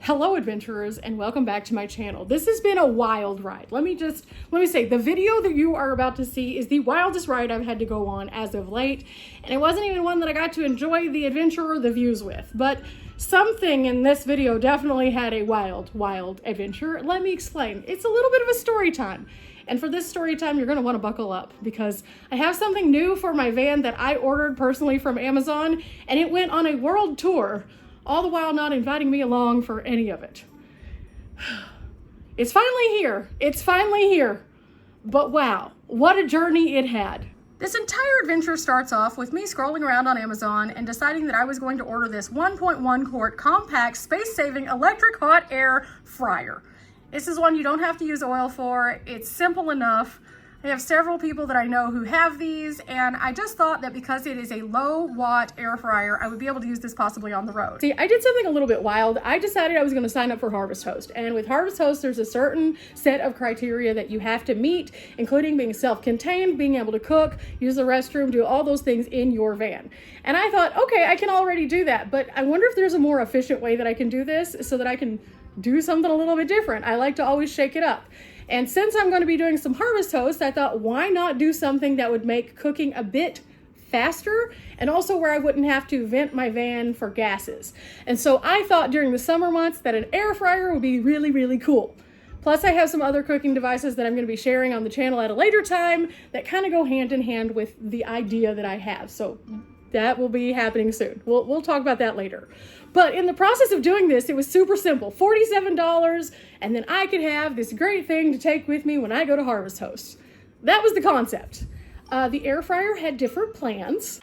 Hello adventurers, and welcome back to my channel. This has been a wild ride. Let me say, the video that you are about to see is the wildest ride I've had to go on as of late, and it wasn't even one that I got to enjoy the adventure or the views with, but something in this video definitely had a wild adventure. Let me explain. It's a little bit of a story time. And for this story time, you're going to want to buckle up because I have something new for my van that I ordered personally from Amazon, and it went on a world tour, all the while not inviting me along for any of it. It's finally here. It's finally here. But wow, what a journey it had. This entire adventure starts off with me scrolling around on Amazon and deciding that I was going to order this 1.1 quart compact space-saving electric hot air fryer. This is one you don't have to use oil for. It's simple enough. I have several people that I know who have these, and I just thought that because it is a low watt air fryer, I would be able to use this possibly on the road. See, I did something a little bit wild. I decided I was going to sign up for Harvest Host, and with Harvest Host, there's a certain set of criteria that you have to meet, including being self-contained, being able to cook, use the restroom, do all those things in your van. And I thought, okay, I can already do that, but I wonder if there's a more efficient way that I can do this so that I can do something a little bit different. I like to always shake it up. And since I'm going to be doing some Harvest Host, I thought, why not do something that would make cooking a bit faster and also where I wouldn't have to vent my van for gases. And so I thought during the summer months that an air fryer would be really cool. Plus I have some other cooking devices that I'm going to be sharing on the channel at a later time that kind of go hand in hand with the idea that I have. So that will be happening soon. We'll talk about that later. But in the process of doing this, it was super simple. $47, and then I could have this great thing to take with me when I go to Harvest Host. That was the concept. The air fryer had different plans.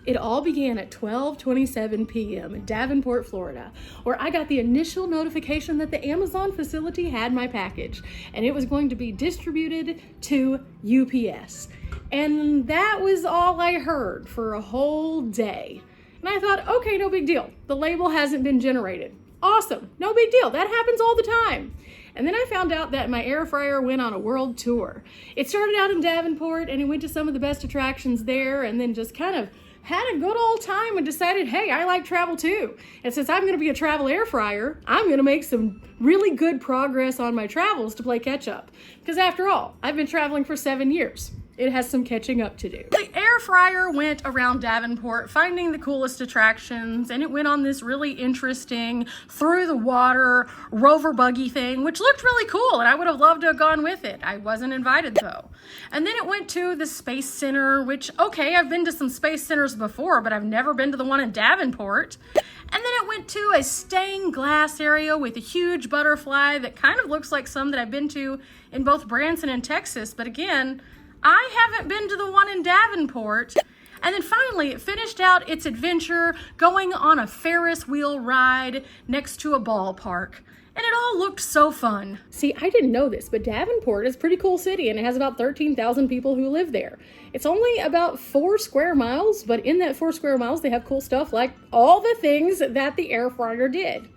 It all began at 12:27 p.m. in Davenport, Florida, where I got the initial notification that the Amazon facility had my package, and it was going to be distributed to UPS. And that was all I heard for a whole day. And I thought, okay, no big deal. The label hasn't been generated. Awesome, no big deal. That happens all the time. And then I found out that my air fryer went on a world tour. It started out in Davenport, and it went to some of the best attractions there, and then just kind of had a good old time and decided, hey, I like travel too. And since I'm gonna be a travel air fryer, I'm gonna make some really good progress on my travels to play catch up. Because after all, I've been traveling for 7 years. It has some catching up to do. The air fryer went around Davenport finding the coolest attractions, and it went on this really interesting through the water rover buggy thing, which looked really cool, and I would have loved to have gone with it. I wasn't invited though. And then it went to the Space Center, which, okay, I've been to some space centers before, but I've never been to the one in Davenport. And then it went to a stained glass area with a huge butterfly that kind of looks like some that I've been to in both Branson and Texas, but again, I haven't been to the one in Davenport. And then finally, it finished out its adventure going on a Ferris wheel ride next to a ballpark. And it all looked so fun. See, I didn't know this, but Davenport is a pretty cool city, and it has about 13,000 people who live there. It's only about 4 square miles, but in that 4 square miles, they have cool stuff like all the things that the air fryer did.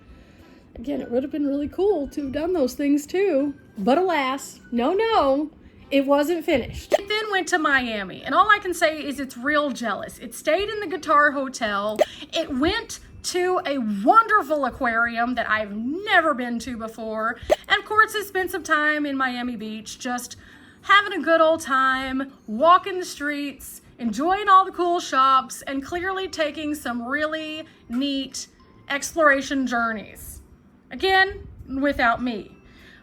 Again, it would have been really cool to have done those things too. But alas, no. It wasn't finished. It then went to Miami, and all I can say is it's real jealous. It stayed in the Guitar Hotel. It went to a wonderful aquarium that I've never been to before. And of course, it spent some time in Miami Beach, just having a good old time, walking the streets, enjoying all the cool shops, and clearly taking some really neat exploration journeys. Again, without me.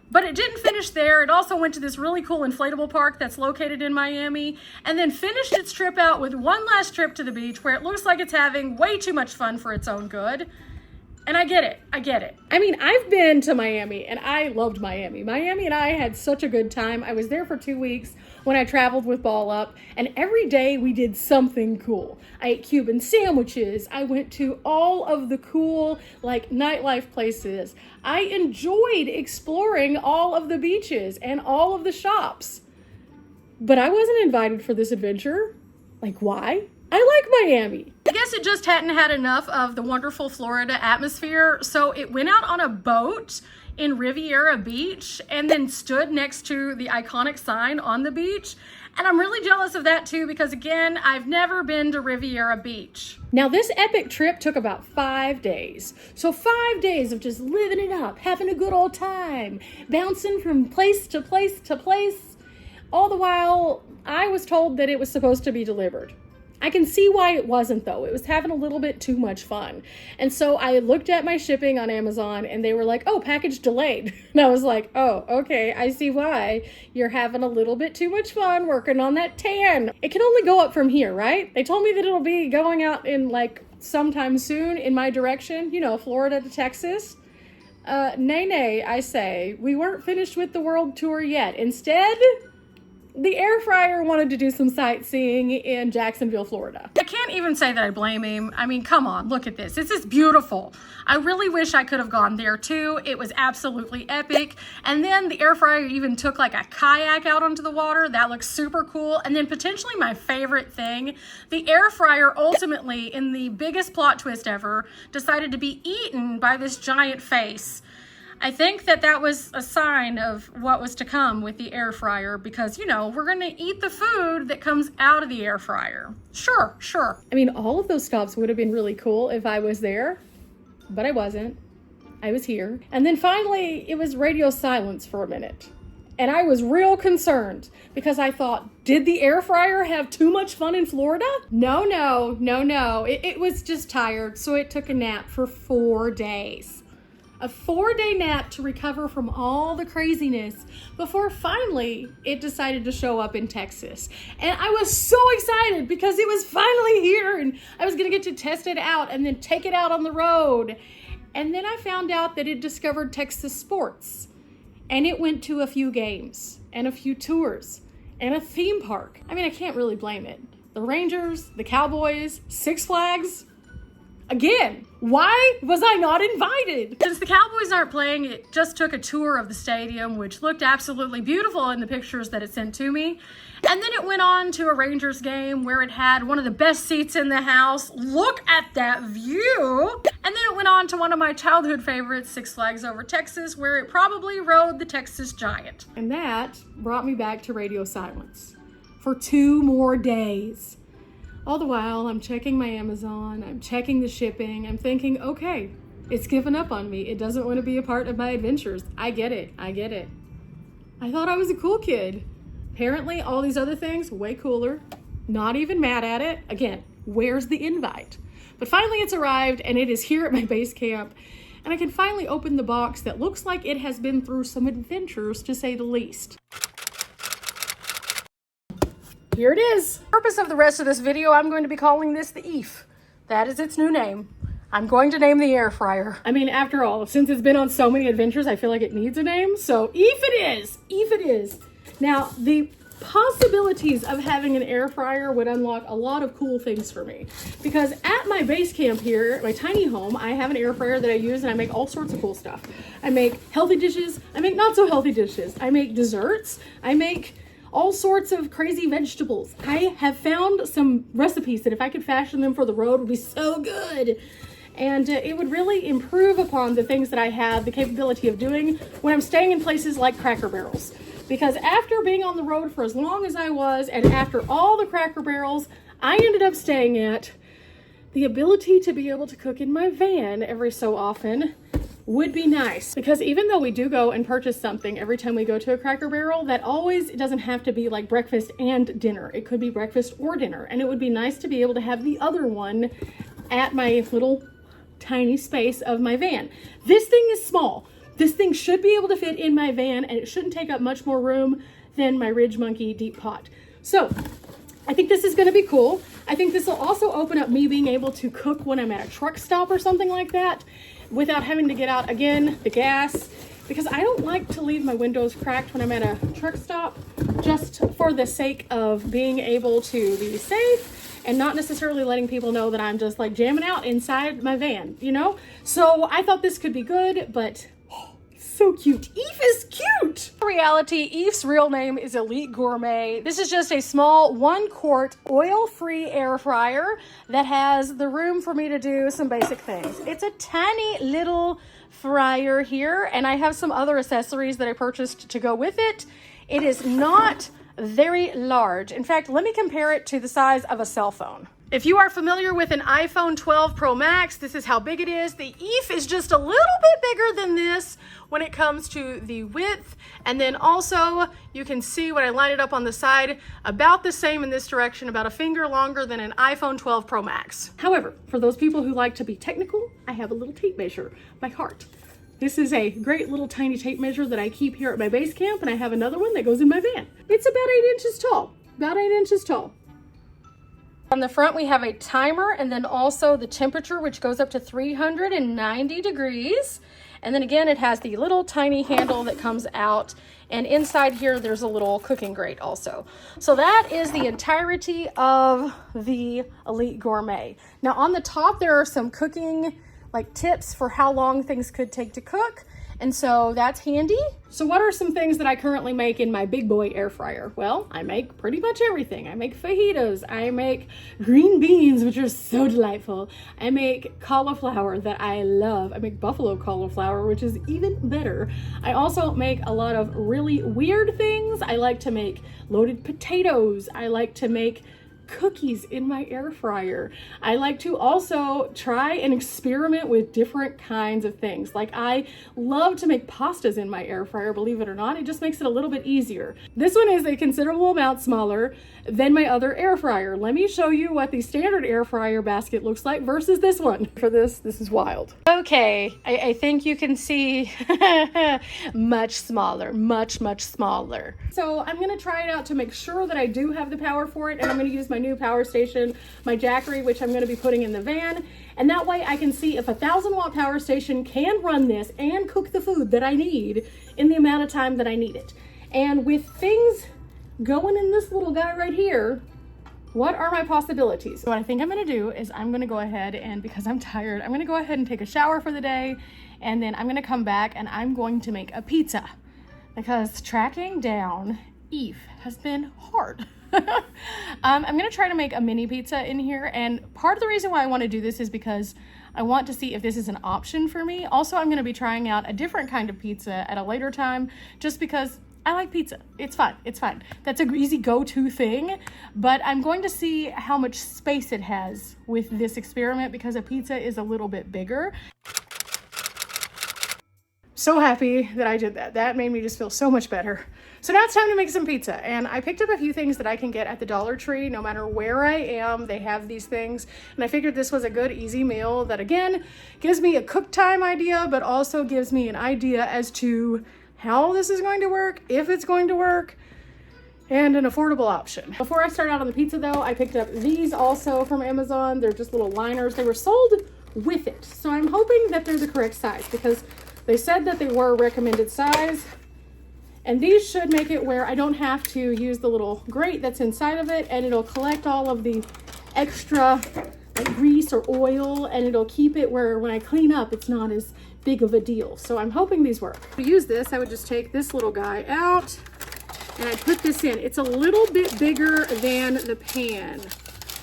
But it didn't finish there. It also went to this really cool inflatable park that's located in Miami, and then finished its trip out with one last trip to the beach where it looks like it's having way too much fun for its own good. And I get it. I mean, I've been to Miami, and I loved Miami. Miami and I had such a good time. I was there for 2 weeks when I traveled with Ball Up, and every day we did something cool. I ate Cuban sandwiches. I went to all of the cool, like, nightlife places. I enjoyed exploring all of the beaches and all of the shops. But I wasn't invited for this adventure. Like, why? I like Miami. I guess it just hadn't had enough of the wonderful Florida atmosphere, so it went out on a boat in Riviera Beach and then stood next to the iconic sign on the beach. And I'm really jealous of that too, because again, I've never been to Riviera Beach. Now this epic trip took about 5 days. So 5 days of just living it up, having a good old time, bouncing from place to place to place. All the while, I was told that it was supposed to be delivered. I can see why it wasn't though. It was having a little bit too much fun. And so I looked at my shipping on Amazon and they were like, oh, package delayed. And I was like, oh, okay, I see why. You're having a little bit too much fun working on that tan. It can only go up from here, right? They told me that it'll be going out in like sometime soon in my direction, you know, Florida to Texas. Nay, I say. We weren't finished with the world tour yet. Instead, the air fryer wanted to do some sightseeing in Jacksonville, Florida. I can't even say that I blame him. I mean, come on, look at this. This is beautiful. I really wish I could have gone there too. It was absolutely epic. And then the air fryer even took like a kayak out onto the water. That looks super cool. And then potentially my favorite thing, the air fryer ultimately, in the biggest plot twist ever, decided to be eaten by this giant face. I think that that was a sign of what was to come with the air fryer because, you know, we're going to eat the food that comes out of the air fryer. Sure. I mean, all of those stops would have been really cool if I was there, but I wasn't. I was here. And then finally, it was radio silence for a minute. And I was real concerned because I thought, did the air fryer have too much fun in Florida? No. It was just tired, so it took a nap for 4 days. A 4-day nap to recover from all the craziness before finally it decided to show up in Texas. And I was so excited because it was finally here and I was gonna get to test it out and then take it out on the road. And then I found out that it discovered Texas sports and it went to a few games and a few tours and a theme park. I mean, I can't really blame it. The Rangers, the Cowboys, Six Flags. Again, why was I not invited? Since the Cowboys aren't playing, it just took a tour of the stadium, which looked absolutely beautiful in the pictures that it sent to me. And then it went on to a Rangers game where it had one of the best seats in the house. Look at that view. And then it went on to one of my childhood favorites, Six Flags Over Texas, where it probably rode the Texas Giant. And that brought me back to radio silence for 2 more days. All the while, I'm checking my Amazon, I'm checking the shipping, I'm thinking, okay, it's given up on me. It doesn't want to be a part of my adventures. I get it. I thought I was a cool kid. Apparently, all these other things, way cooler. Not even mad at it. Again, where's the invite? But finally it's arrived and it is here at my base camp. And I can finally open the box that looks like it has been through some adventures, to say the least. Here it is. The purpose of the rest of this video, I'm going to be calling this the EEF. That is its new name. I'm going to name the air fryer. I mean, after all, since it's been on so many adventures, I feel like it needs a name. So EEF it is. EEF it is. Now, the possibilities of having an air fryer would unlock a lot of cool things for me. Because at my base camp here, my tiny home, I have an air fryer that I use and I make all sorts of cool stuff. I make healthy dishes. I make not so healthy dishes. I make desserts. I make all sorts of crazy vegetables. I have found some recipes that if I could fashion them for the road would be so good. And it would really improve upon the things that I have the capability of doing when I'm staying in places like Cracker Barrels. Because after being on the road for as long as I was, and after all the Cracker Barrels I ended up staying at, the ability to be able to cook in my van every so often would be nice. Because even though we do go and purchase something every time we go to a Cracker Barrel, that always doesn't have to be like breakfast and dinner. It could be breakfast or dinner. And it would be nice to be able to have the other one at my little tiny space of my van. This thing is small. This thing should be able to fit in my van and it shouldn't take up much more room than my Ridge Monkey deep pot. So I think this is going to be cool. I think this will also open up me being able to cook when I'm at a truck stop or something like that without having to get out again the gas, because I don't like to leave my windows cracked when I'm at a truck stop, just for the sake of being able to be safe and not necessarily letting people know that I'm just like jamming out inside my van, you know? So I thought this could be good, but So cute. Eve is cute. In reality, Eve's real name is Elite Gourmet. This is just a small 1-quart oil-free air fryer that has the room for me to do some basic things. It's a tiny little fryer here, and I have some other accessories that I purchased to go with it. It is not very large. In fact, let me compare it to the size of a cell phone. If you are familiar with an iPhone 12 Pro Max, this is how big it is. The Eve is just a little bit bigger than this when it comes to the width. And then also you can see when I line it up on the side, about the same in this direction, about a finger longer than an iPhone 12 Pro Max. However, for those people who like to be technical, I have a little tape measure by heart. This is a great little tiny tape measure that I keep here at my base camp, and I have another one that goes in my van. It's about 8 inches tall, about 8 inches tall. On the front, we have a timer and then also the temperature, which goes up to 390 degrees. And then again, it has the little tiny handle that comes out. And inside here, there's a little cooking grate also. So that is the entirety of the Elite Gourmet. Now on the top, there are some cooking tips for how long things could take to cook. And so that's handy. So what are some things that I currently make in my big boy air fryer? Well, I make pretty much everything. I make fajitas, I make green beans, which are so delightful. I make cauliflower that I love. I make buffalo cauliflower, which is even better. I also make a lot of really weird things. I like to make loaded potatoes. I like to make cookies in my air fryer. I like to also try and experiment with different kinds of things. Like I love to make pastas in my air fryer, believe it or not. It just makes it a little bit easier. This one is a considerable amount smaller than my other air fryer. Let me show you what the standard air fryer basket looks like versus this one. For this is wild. Okay, I think you can see much smaller, much smaller. So I'm gonna try it out to make sure that I do have the power for it, and I'm gonna use my new power station, my Jackery, which I'm gonna be putting in the van. And that way I can see if a 1,000-watt power station can run this and cook the food that I need in the amount of time that I need it. And with things going in this little guy right here, what are my possibilities? So what I think I'm gonna do is I'm gonna go ahead and, because I'm tired, I'm gonna go ahead and take a shower for the day, and then I'm gonna come back and I'm going to make a pizza, because tracking down Eve has been hard. I'm gonna try to make a mini pizza in here, and part of the reason why I want to do this is because I want to see if this is an option for me. Also, I'm gonna be trying out a different kind of pizza at a later time, just because I like pizza. It's fine. It's fine. That's an easy go-to thing, but I'm going to see how much space it has with this experiment, because a pizza is a little bit bigger. So happy that I did that. That made me just feel so much better. So now it's time to make some pizza, and I picked up a few things that I can get at the Dollar Tree. No matter where I am, they have these things, and I figured this was a good easy meal that again gives me a cook time idea, but also gives me an idea as to how this is going to work, if it's going to work, and an affordable option. Before I start out on the pizza though, I picked up these also from Amazon. They're just little liners. They were sold with it, so I'm hoping that they're the correct size, because they said that they were recommended size. And these should make it where I don't have to use the little grate that's inside of it, and it'll collect all of the extra grease or oil, and it'll keep it where when I clean up, it's not as big of a deal. So I'm hoping these work. To use this, I would just take this little guy out and I put this in. It's a little bit bigger than the pan,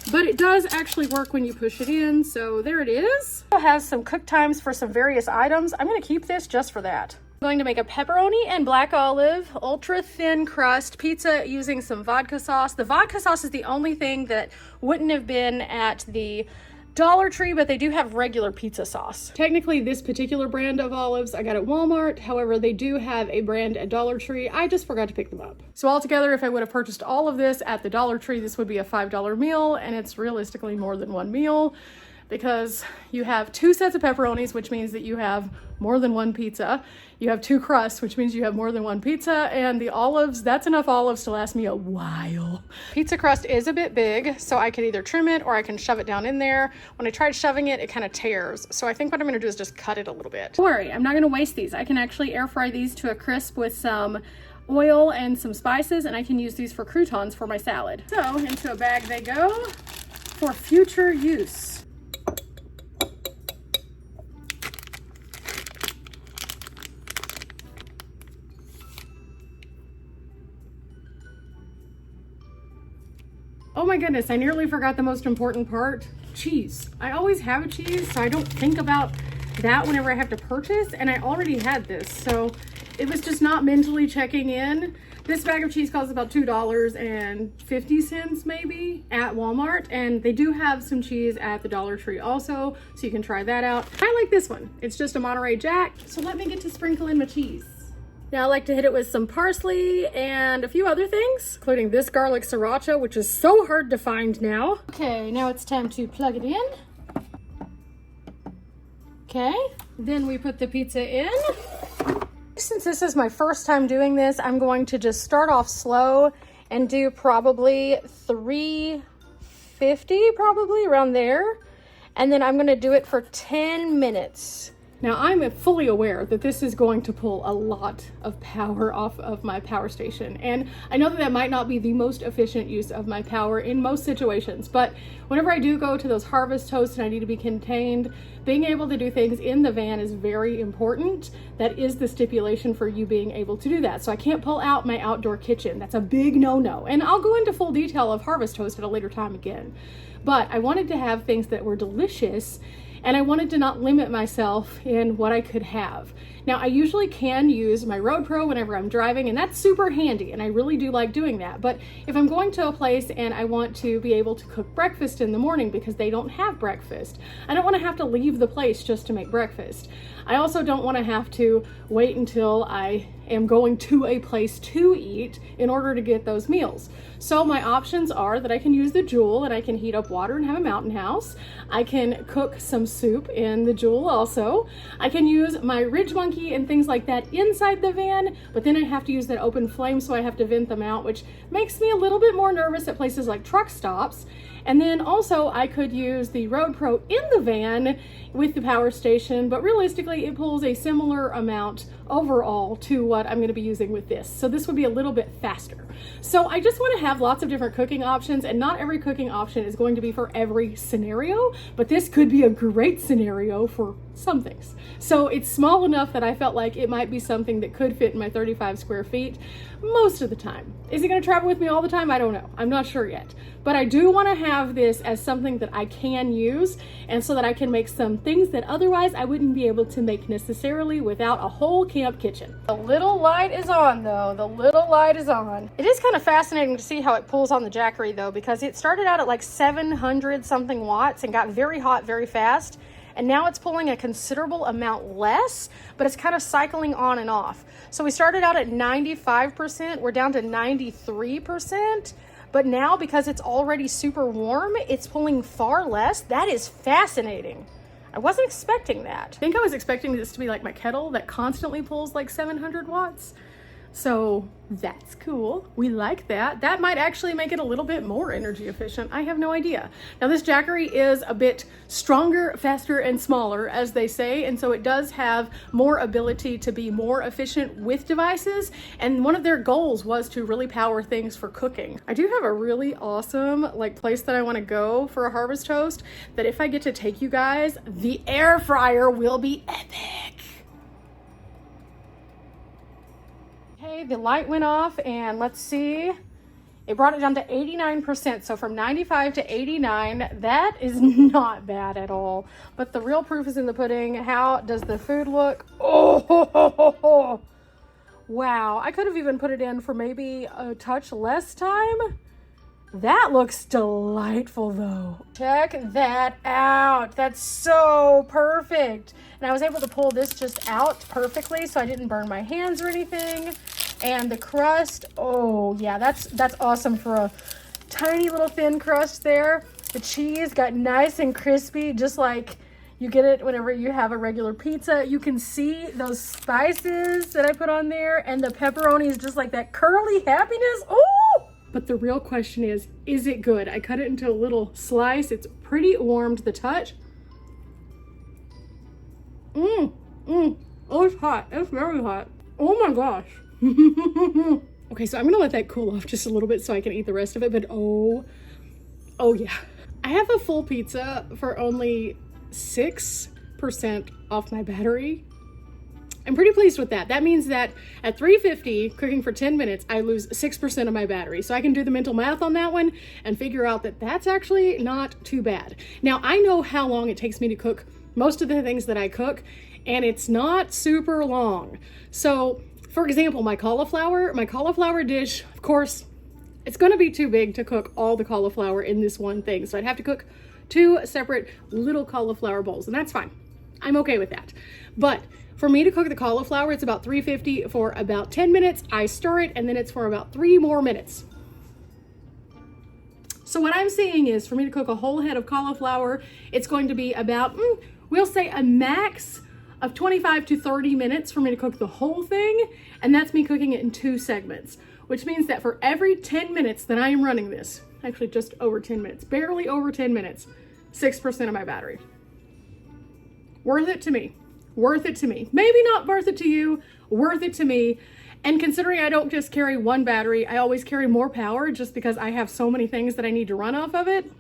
but it does actually work when you push it in. So there it is. It has some cook times for some various items. I'm gonna keep this just for that. I'm going to make a pepperoni and black olive ultra thin crust pizza using some vodka sauce. The vodka sauce is the only thing that wouldn't have been at the Dollar Tree, but they do have regular pizza sauce. Technically, this particular brand of olives I got at Walmart. However, they do have a brand at Dollar Tree. I just forgot to pick them up. So altogether, if I would have purchased all of this at the Dollar Tree, this would be a $5 meal, and it's realistically more than one meal, because you have 2 sets of pepperonis, which means that you have more than one pizza. You have 2 crusts, which means you have more than one pizza, and the olives, that's enough olives to last me a while. Pizza crust is a bit big, so I could either trim it or I can shove it down in there. When I tried shoving it, it kind of tears. So I think what I'm gonna do is just cut it a little bit. Don't worry, I'm not gonna waste these. I can actually air fry these to a crisp with some oil and some spices, and I can use these for croutons for my salad. So into a bag they go for future use. Oh my goodness, I nearly forgot the most important part, cheese. I always have a cheese, so I don't think about that whenever I have to purchase, and I already had this, so it was just not mentally checking in. This bag of cheese costs about $2.50 maybe at Walmart, and they do have some cheese at the Dollar Tree also, so you can try that out. I like this one. It's just a Monterey Jack, so let me get to sprinkle in my cheese. Now I like to hit it with some parsley and a few other things, including this garlic sriracha, which is so hard to find now. Okay, now it's time to plug it in. Okay, then we put the pizza in. Since this is my first time doing this, I'm going to just start off slow and do probably 350, probably around there. And then I'm gonna do it for 10 minutes. Now I'm fully aware that this is going to pull a lot of power off of my power station. And I know that that might not be the most efficient use of my power in most situations, but whenever I do go to those harvest toasts and I need to be contained, being able to do things in the van is very important. That is the stipulation for you being able to do that. So I can't pull out my outdoor kitchen. That's a big no-no. And I'll go into full detail of harvest toast at a later time again. But I wanted to have things that were delicious, and I wanted to not limit myself in what I could have. Now, I usually can use my Road Pro whenever I'm driving, and that's super handy, and I really do like doing that. But if I'm going to a place and I want to be able to cook breakfast in the morning because they don't have breakfast, I don't want to have to leave the place just to make breakfast. I also don't want to have to wait until I am going to a place to eat in order to get those meals. So my options are that I can use the Joule and I can heat up water and have a mountain house. I can cook some soup in the Joule also. I can use my Ridge Monkey and things like that inside the van, but then I have to use that open flame, so I have to vent them out, which makes me a little bit more nervous at places like truck stops. And then also I could use the Road Pro in the van with the power station, but realistically it pulls a similar amount overall to what I'm going to be using with this. So this would be a little bit faster. So I just want to have lots of different cooking options, and not every cooking option is going to be for every scenario, but this could be a great scenario for some things. So it's small enough that I felt like it might be something that could fit in my 35 square feet most of the time. Is it going to travel with me all the time? I don't know. I'm not sure yet. But I do want to have this as something that I can use, and so that I can make some things that otherwise I wouldn't be able to make necessarily without a whole camp kitchen. The little light is on though. The little light is on. It is kind of fascinating to see how it pulls on the Jackery though, because it started out at like 700 something watts and got very hot very fast. And now it's pulling a considerable amount less, but it's kind of cycling on and off. So we started out at 95%, we're down to 93%, but now because it's already super warm, it's pulling far less. That is fascinating. I wasn't expecting that. I think I was expecting this to be like my kettle that constantly pulls like 700 watts. So that's cool. We like that. That might actually make it a little bit more energy efficient. I have no idea. Now this Jackery is a bit stronger, faster, and smaller, as they say, and so it does have more ability to be more efficient with devices, and one of their goals was to really power things for cooking. I do have a really awesome place that I want to go for a harvest toast that if I get to take you guys, the air fryer will be epic. Okay, the light went off, and let's see, it brought it down to 89%. So from 95 to 89, that is not bad at all. But the real proof is in the pudding. How does the food look? Oh, wow. I could have even put it in for maybe a touch less time. That looks delightful though. Check that out. That's so perfect. And I was able to pull this just out perfectly so I didn't burn my hands or anything. And the crust, oh yeah, that's awesome for a tiny little thin crust there. The cheese got nice and crispy, just like you get it whenever you have a regular pizza. You can see those spices that I put on there, and the pepperoni is just like that curly happiness. Oh! But the real question is it good? I cut it into a little slice. It's pretty warm to the touch. Oh, it's hot. It's very hot. Oh my gosh. Okay, so I'm gonna let that cool off just a little bit so I can eat the rest of it, but oh yeah. I have a full pizza for only 6% off my battery. I'm pretty pleased with that. That means that at 350, cooking for 10 minutes, I lose 6% of my battery. So I can do the mental math on that one and figure out that that's actually not too bad. Now, I know how long it takes me to cook most of the things that I cook, and it's not super long. So, for example, my cauliflower dish, of course, it's gonna be too big to cook all the cauliflower in this one thing. So I'd have to cook 2 separate little cauliflower bowls, and that's fine. I'm okay with that. But for me to cook the cauliflower, it's about 350 for about 10 minutes. I stir it, and then it's for about 3 more minutes. So what I'm seeing is for me to cook a whole head of cauliflower, it's going to be about, we'll say a max of 25 to 30 minutes for me to cook the whole thing. And that's me cooking it in 2 segments, which means that for every 10 minutes that I am running this, actually just over 10 minutes, barely over 10 minutes, 6% of my battery. Worth it to me. Worth it to me. Maybe not worth it to you, worth it to me. And considering I don't just carry one battery, I always carry more power just because I have so many things that I need to run off of it.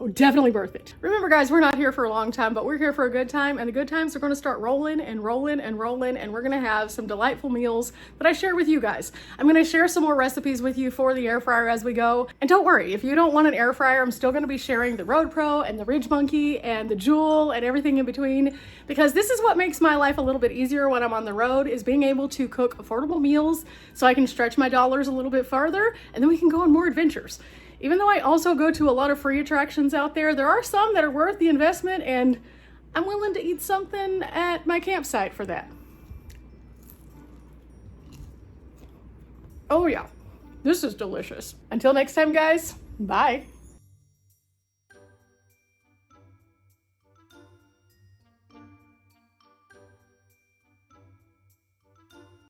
Oh, definitely worth it. Remember guys, we're not here for a long time, but we're here for a good time, and the good times are gonna start rolling and rolling and rolling, and we're gonna have some delightful meals that I share with you guys. I'm gonna share some more recipes with you for the air fryer as we go. And don't worry, if you don't want an air fryer, I'm still gonna be sharing the Road Pro and the Ridge Monkey and the Jewel and everything in between, because this is what makes my life a little bit easier when I'm on the road, is being able to cook affordable meals so I can stretch my dollars a little bit farther, and then we can go on more adventures. Even though I also go to a lot of free attractions out there, there are some that are worth the investment, and I'm willing to eat something at my campsite for that. Oh yeah, this is delicious. Until next time guys, bye.